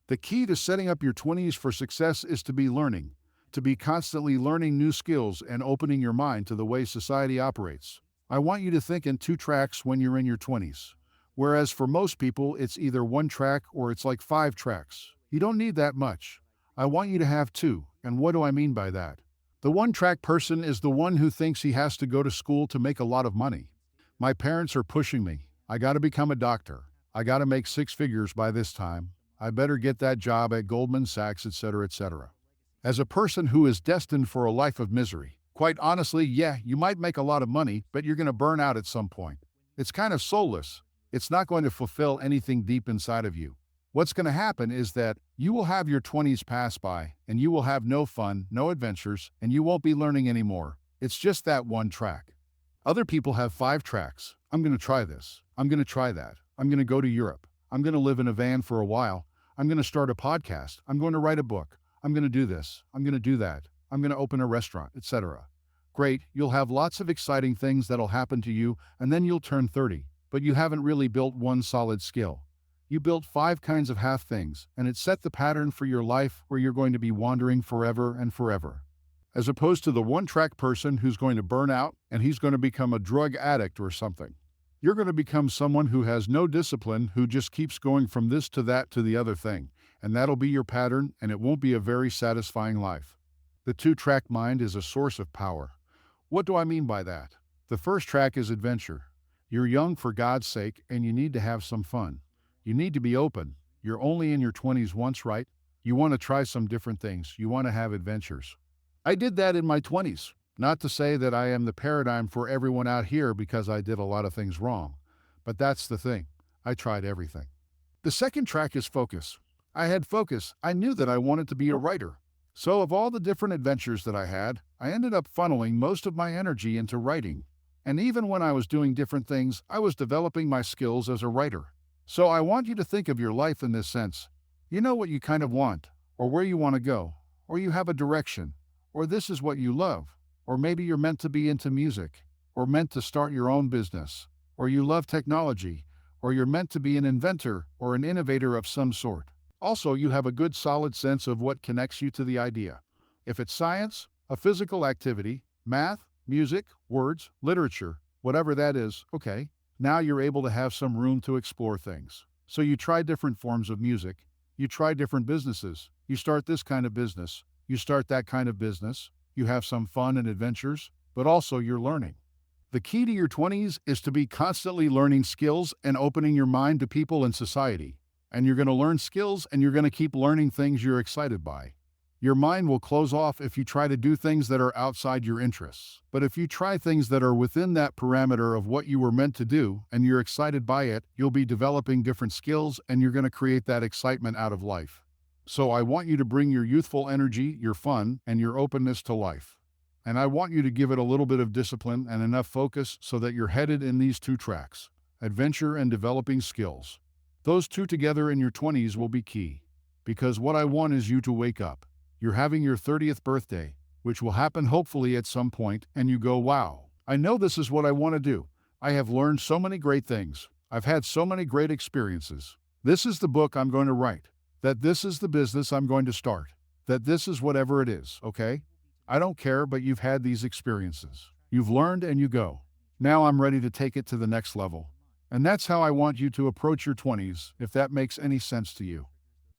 The key to setting up your 20s for success is to be learning, to be constantly learning new skills and opening your mind to the way society operates. I want you to think in two tracks when you're in your 20s. Whereas for most people, it's either one track or it's like five tracks. You don't need that much. I want you to have two. And what do I mean by that? The one track person is the one who thinks he has to go to school to make a lot of money. My parents are pushing me. I got to become a doctor. I got to make six figures by this time. I better get that job at Goldman Sachs, etc., etc. As a person who is destined for a life of misery, quite honestly, yeah, you might make a lot of money, but you're going to burn out at some point. It's kind of soulless. It's not going to fulfill anything deep inside of you. What's going to happen is that you will have your 20s pass by, and you will have no fun, no adventures, and you won't be learning anymore. It's just that one track. Other people have five tracks. I'm going to try this. I'm going to try that. I'm going to go to Europe. I'm going to live in a van for a while. I'm going to start a podcast. I'm going to write a book. I'm going to do this. I'm going to do that. I'm going to open a restaurant, etc. Great, you'll have lots of exciting things that'll happen to you, and then you'll turn 30, but you haven't really built one solid skill. You built five kinds of half things, and it set the pattern for your life where you're going to be wandering forever and forever. As opposed to the one-track person who's going to burn out and he's going to become a drug addict or something. You're going to become someone who has no discipline, who just keeps going from this to that to the other thing, and that'll be your pattern, and it won't be a very satisfying life. The two-track mind is a source of power. What do I mean by that? The first track is adventure. You're young, for God's sake, and you need to have some fun. You need to be open. You're only in your 20s once, right? You want to try some different things. You want to have adventures. I did that in my 20s. Not to say that I am the paradigm for everyone out here, because I did a lot of things wrong. But that's the thing. I tried everything. The second track is focus. I had focus. I knew that I wanted to be a writer. So of all the different adventures that I had, I ended up funneling most of my energy into writing. And even when I was doing different things, I was developing my skills as a writer. So I want you to think of your life in this sense. You know what you kind of want, or where you want to go, or you have a direction, or this is what you love. Or maybe you're meant to be into music, or meant to start your own business, or you love technology, or you're meant to be an inventor or an innovator of some sort. Also, you have a good solid sense of what connects you to the idea. If it's science, a physical activity, math, music, words, literature, whatever that is, okay, now you're able to have some room to explore things. So you try different forms of music, you try different businesses, you start this kind of business, you start that kind of business, you have some fun and adventures, but also you're learning. The key to your 20s is to be constantly learning skills and opening your mind to people and society. And you're going to learn skills, and you're going to keep learning things you're excited by. Your mind will close off if you try to do things that are outside your interests. But if you try things that are within that parameter of what you were meant to do and you're excited by it, you'll be developing different skills, and you're going to create that excitement out of life. So I want you to bring your youthful energy, your fun, and your openness to life. And I want you to give it a little bit of discipline and enough focus so that you're headed in these two tracks: adventure and developing skills. Those two together in your 20s will be key. Because what I want is you to wake up. You're having your 30th birthday, which will happen hopefully at some point, and you go, wow, I know this is what I want to do. I have learned so many great things. I've had so many great experiences. This is the book I'm going to write. That this is the business I'm going to start. That this is whatever it is, okay? I don't care, but you've had these experiences. You've learned, and you go, now I'm ready to take it to the next level. And that's how I want you to approach your 20s, if that makes any sense to you.